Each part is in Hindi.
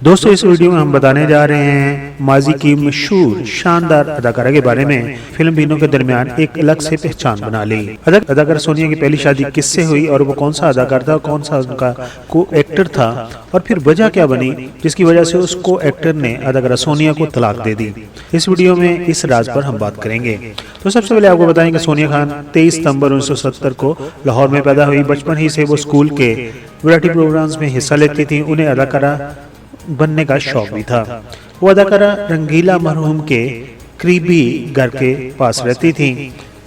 दोस्तों, इस वीडियो में हम बताने जा रहे हैं माजी की मशहूर शानदार अदाकारा के बारे में। फिल्म बीनों के दरमियान एक अलग से पहचान बना ली। अदाकारा सोनिया की पहली शादी किससे हुई और वो कौन सा अदाकार था, कौन सा उनका को एक्टर था और फिर वजह क्या बनी जिसकी वजह से उस को एक्टर ने अदाकारा सोनिया को तलाक दे दी। इस वीडियो में इस राज पर हम बात करेंगे। तो सबसे पहले आपको बताएं कि सोनिया खान 23 सितंबर 1970 को लाहौर में पैदा हुई। बचपन ही से वो स्कूल के वैरायटी प्रोग्राम्स में हिस्सा लेती थी। उन्हें अदाकारा बनने का शौक भी था। वो अदाकारा रंगीला मरहूम के करीबी घर के पास रहती थी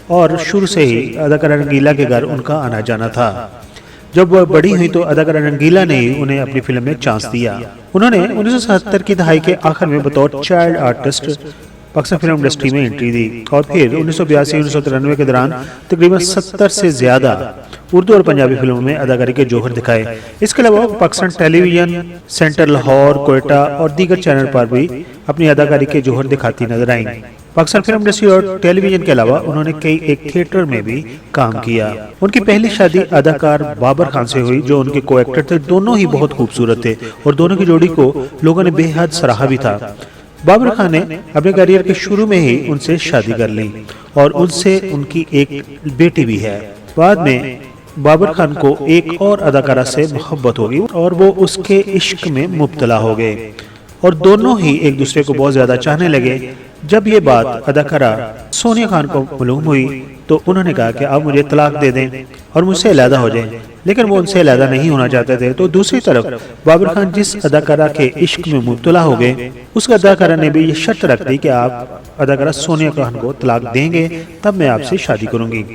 और शुरू से ही अदाकारा रंगीला के घर उनका आना जाना था। जब वह बड़ी हुई तो अदाकारा रंगीला ने उन्हें अपनी फिल्म में चांस दिया। उन्होंने 1970 की दहाई के आखिर में बतौर child artist Pakistan film industry में एंट्री दी और फिर 1982-1993 के दौरान तकरीबन 70 से ज्यादा उर्दू और पंजाबी फिल्मों में अदाकारी के जौहर दिखाए। इसके अलावा पाकिस्तान टेलीविजन सेंटर लाहौर, कोयटा और दीगर चैनल पर भी अपनी अदाकारी के जौहर दिखाती नजर आईं। पाकिस्तान फिल्म इंडस्ट्री और टेलीविजन के अलावा उन्होंने कई एक थिएटर में भी काम किया। उनकी पहली शादी अदाकार बाबर खान से हुई जो उनके को एक्टर थे। दोनों ही बहुत खूबसूरत थे और दोनों की जोड़ी को लोगों ने बेहद सराहा भी था। बाबर खान ने अपने करियर के शुरू में ही उनसे शादी कर ली और उनसे उनकी एक बेटी भी है। बाद में बाबर खान को एक और अदाकारा से मोहब्बत हो गई और वो उसके इश्क में मुब्तला हो गए और दोनों ही एक दूसरे को बहुत ज्यादा चाहने लगे। जब ये बात अदाकारा सोनिया खान को मालूम हुई तो उन्होंने कहा कि आप मुझे तलाक दे दें और मुझसे अलहदा हो जाएं, लेकिन वो उनसे अलहदा नहीं होना चाहते थे। तो दूसरी तरफ बाबर खान जिस अदाकारा के इश्क में मुब्तला हो गए उस अदाकारा ने भी ये शर्त रख दी कि आप अदाकारा सोनिया खान को तलाक देंगे तब मैं आपसे शादी करूंगी।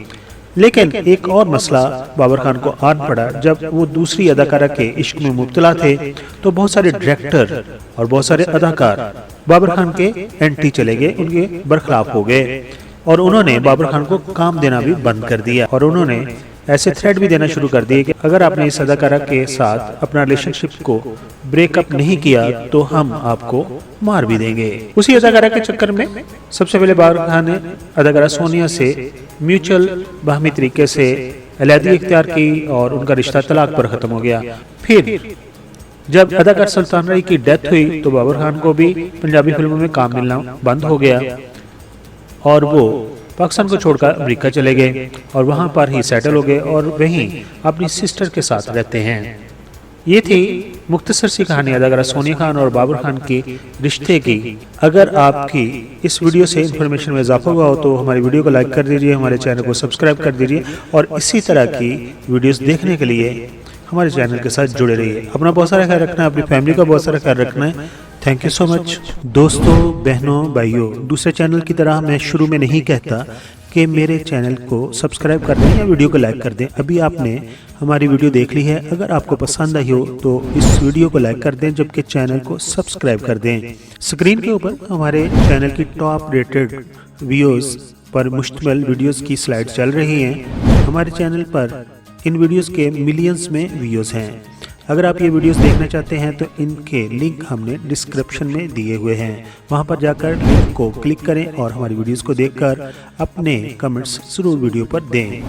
लेकिन एक और मसला बाबर खान को आन पड़ा। जब वो दूसरी अदाकारा के इश्क में मुब्तला थे तो बहुत सारे डायरेक्टर और बहुत सारे अदाकार बाबर खान के एंटी चले गए, उनके बरखिलाफ हो गए और उन्होंने बाबर खान को काम देना भी बंद कर दिया और उन्होंने ऐसे थ्रेट भी देना शुरू कर दिए कि अगर आपने इस अदाकारा के साथ अपना रिलेशनशिप को ब्रेकअप नहीं किया तो हम आपको मार भी देंगे। उसी अदाकारा के चक्कर में सबसे पहले बाबर खान ने अदाकारा सोनिया से म्यूचुअल बाहमी तरीके से अलहदगी इख्तियार की और उनका रिश्ता तलाक पर खत्म हो गया। फिर जब अदाकार सुल्तान रई की डेथ हुई तो बाबर खान को भी पंजाबी फिल्मों में काम मिलना बंद हो गया और वो पाकिस्तान को छोड़कर अमेरिका चले गए और वहां पर ही सेटल हो गए और वहीं अपनी सिस्टर के साथ रहते हैं। ये थी मुख्तसर सी कहानी अदाकारा सोनिया खान और बाबर खान के रिश्ते की। अगर आपकी इस वीडियो से इन्फॉर्मेशन में इजाफा हुआ हो तो हमारी वीडियो को लाइक कर दीजिए, हमारे चैनल को सब्सक्राइब कर दीजिए और इसी तरह की वीडियोस देखने के लिए हमारे चैनल के साथ जुड़े रहिए। अपना बहुत सारा ख्याल रखना है, अपनी फैमिली का बहुत सारा ख्याल रखना है। Thank you so much. दोस्तों, बहनों, भाइयों, दूसरे चैनल की तरह मैं शुरू में नहीं कहता कि मेरे चैनल को सब्सक्राइब कर दें या वीडियो को लाइक कर दें। अभी आपने हमारी वीडियो देख ली है, अगर आपको पसंद आई हो तो इस वीडियो को लाइक कर दें जबकि चैनल को सब्सक्राइब कर दें। स्क्रीन के ऊपर हमारे चैनल की टॉप रेटेड वीडियोस पर मुश्तमिल वीडियोस की स्लाइड चल रही हैं। हमारे चैनल पर इन वीडियोस के मिलियंस में व्यूज़ हैं। अगर आप ये वीडियोस देखना चाहते हैं तो इनके लिंक हमने डिस्क्रिप्शन में दिए हुए हैं, वहां पर जाकर लिंक को क्लिक करें और हमारी वीडियोस को देखकर अपने कमेंट्स जरूर वीडियो पर दें।